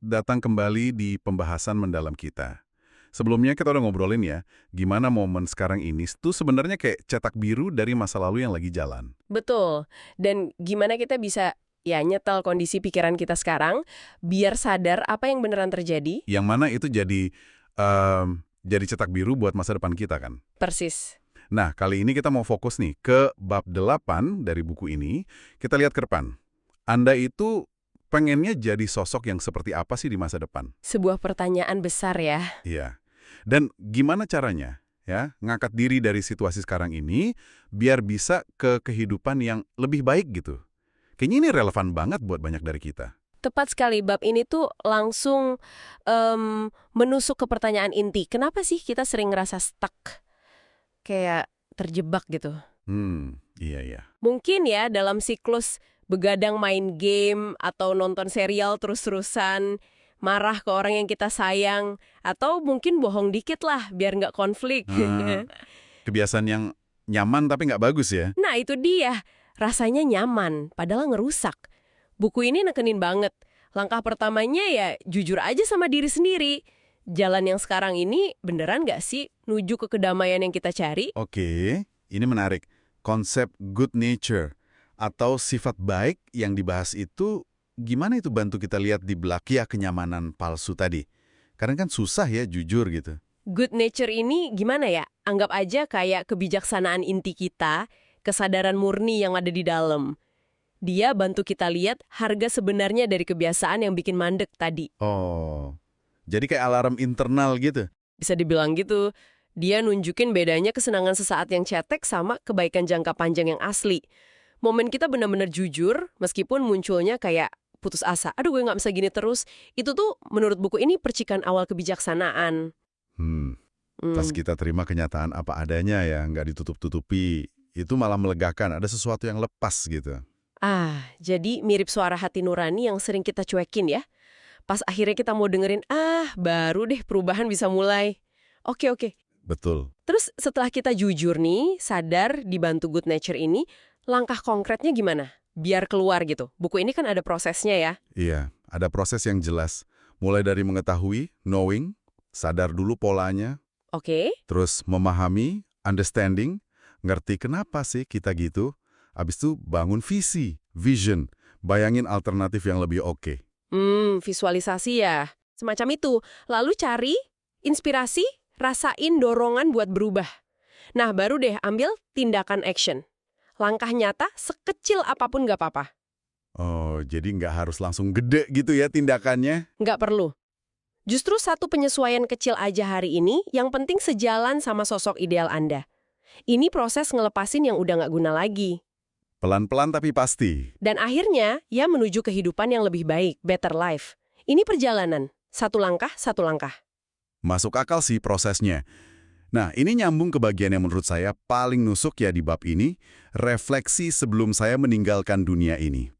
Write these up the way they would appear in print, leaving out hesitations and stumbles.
Datang kembali di pembahasan mendalam kita. Sebelumnya kita udah ngobrolin ya, gimana momen sekarang ini tuh sebenarnya kayak cetak biru dari masa lalu yang lagi jalan. Betul. Dan gimana kita bisa nyetel kondisi pikiran kita sekarang biar sadar apa yang beneran terjadi? Yang mana itu jadi cetak biru buat masa depan kita kan. Persis. Nah, kali ini kita mau fokus nih ke bab 8 dari buku ini. Kita lihat ke depan. Anda itu pengennya jadi sosok yang seperti apa sih di masa depan? Sebuah pertanyaan besar ya. Iya. Dan gimana caranya ya ngangkat diri dari situasi sekarang ini biar bisa ke kehidupan yang lebih baik gitu. Kayaknya ini relevan banget buat banyak dari kita. Tepat sekali, bab ini tuh langsung menusuk ke pertanyaan inti. Kenapa sih kita sering ngerasa stuck? Kayak terjebak gitu. Iya. Mungkin ya dalam siklus begadang main game atau nonton serial terus-terusan, marah ke orang yang kita sayang, atau mungkin bohong dikit lah biar nggak konflik. Kebiasaan yang nyaman tapi nggak bagus ya. Nah itu dia, rasanya nyaman, padahal ngerusak. Buku ini nekenin banget. Langkah pertamanya ya jujur aja sama diri sendiri. Jalan yang sekarang ini beneran nggak sih nuju ke kedamaian yang kita cari? Oke, ini menarik. Konsep good nature atau sifat baik yang dibahas itu gimana itu bantu kita lihat di belakang kenyamanan palsu tadi? Karena kan susah ya jujur gitu. Good nature ini gimana ya? Anggap aja kayak kebijaksanaan inti kita, kesadaran murni yang ada di dalam. Dia bantu kita lihat harga sebenarnya dari kebiasaan yang bikin mandek tadi. Oh, jadi kayak alarm internal gitu. Bisa dibilang gitu. Dia nunjukin bedanya kesenangan sesaat yang cetek sama kebaikan jangka panjang yang asli. Momen kita benar-benar jujur, meskipun munculnya kayak putus asa. Aduh, gue nggak bisa gini terus. Itu tuh menurut buku ini percikan awal kebijaksanaan. Pas kita terima kenyataan apa adanya ya, nggak ditutup-tutupi, itu malah melegakan, ada sesuatu yang lepas gitu. Jadi mirip suara hati nurani yang sering kita cuekin ya. Pas akhirnya kita mau dengerin, baru deh perubahan bisa mulai. Oke. Betul. Terus setelah kita jujur nih, sadar dibantu good nature ini, langkah konkretnya gimana? Biar keluar gitu. Buku ini kan ada prosesnya ya. Iya, ada proses yang jelas. Mulai dari mengetahui, knowing, sadar dulu polanya, Oke. terus memahami, understanding, ngerti kenapa sih kita gitu, habis itu bangun visi, vision, bayangin alternatif yang lebih oke. Visualisasi ya. Semacam itu. Lalu cari inspirasi, rasain dorongan buat berubah. Nah, baru deh ambil tindakan action. Langkah nyata sekecil apapun nggak apa-apa. Oh, jadi nggak harus langsung gede gitu ya tindakannya? Nggak perlu. Justru satu penyesuaian kecil aja hari ini, yang penting sejalan sama sosok ideal Anda. Ini proses ngelepasin yang udah nggak guna lagi. Pelan-pelan tapi pasti. Dan akhirnya, ya menuju kehidupan yang lebih baik, better life. Ini perjalanan. Satu langkah, satu langkah. Masuk akal sih prosesnya. Nah, ini nyambung ke bagian yang menurut saya paling nusuk ya di bab ini, refleksi sebelum saya meninggalkan dunia ini.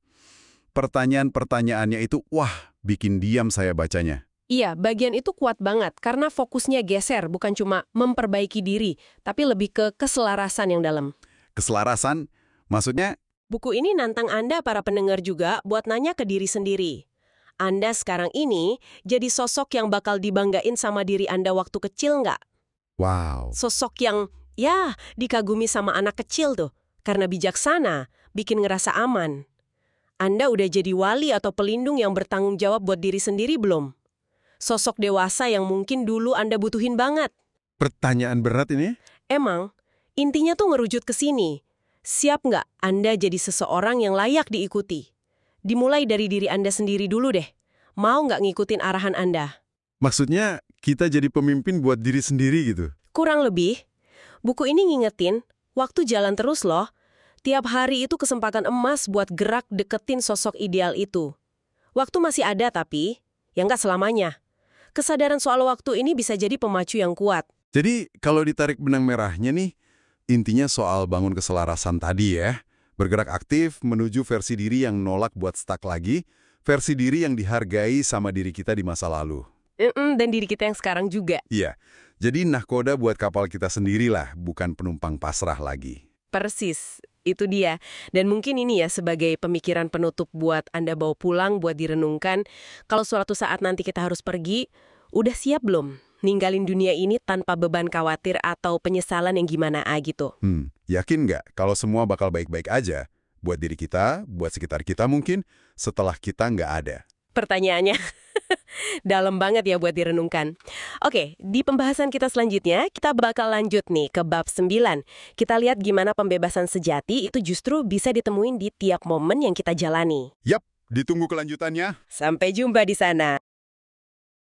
Pertanyaan-pertanyaannya itu, wah, bikin diam saya bacanya. Iya, bagian itu kuat banget karena fokusnya geser, bukan cuma memperbaiki diri, tapi lebih ke keselarasan yang dalam. Keselarasan, maksudnya, Buku ini nantang Anda para pendengar juga buat nanya ke diri sendiri. Anda sekarang ini jadi sosok yang bakal dibanggain sama diri Anda waktu kecil nggak? wow, Sosok yang, dikagumi sama anak kecil tuh. Karena bijaksana, bikin ngerasa aman. Anda udah jadi wali atau pelindung yang bertanggung jawab buat diri sendiri belum? Sosok dewasa yang mungkin dulu Anda butuhin banget. pertanyaan berat ini? Emang, intinya tuh ngerucut ke sini. Siap nggak Anda jadi seseorang yang layak diikuti? Dimulai dari diri Anda sendiri dulu deh. Mau nggak ngikutin arahan Anda? Maksudnya, kita jadi pemimpin buat diri sendiri gitu? Kurang lebih, buku ini ngingetin, waktu jalan terus loh. Tiap hari itu kesempatan emas buat gerak deketin sosok ideal itu. Waktu masih ada tapi, ya nggak selamanya. Kesadaran soal waktu ini bisa jadi pemacu yang kuat. Jadi, kalau ditarik benang merahnya nih, intinya soal bangun keselarasan tadi ya. Bergerak aktif menuju versi diri yang nolak buat stuck lagi, versi diri yang dihargai sama diri kita di masa lalu. Dan diri kita yang sekarang juga. Iya, jadi nahkoda buat kapal kita sendirilah, bukan penumpang pasrah lagi. Persis. Itu dia. Dan mungkin ini ya sebagai pemikiran penutup buat Anda bawa pulang, buat direnungkan. Kalau suatu saat nanti kita harus pergi, udah siap belum ninggalin dunia ini tanpa beban khawatir atau penyesalan yang gimana gitu? Yakin nggak kalau semua bakal baik-baik aja? Buat diri kita, buat sekitar kita mungkin, setelah kita nggak ada. Pertanyaannya dalam banget ya buat direnungkan. Oke, di pembahasan kita selanjutnya, kita bakal lanjut nih ke bab 9. Kita lihat gimana pembebasan sejati itu justru bisa ditemuin di tiap momen yang kita jalani. Yap, ditunggu kelanjutannya. Sampai jumpa di sana.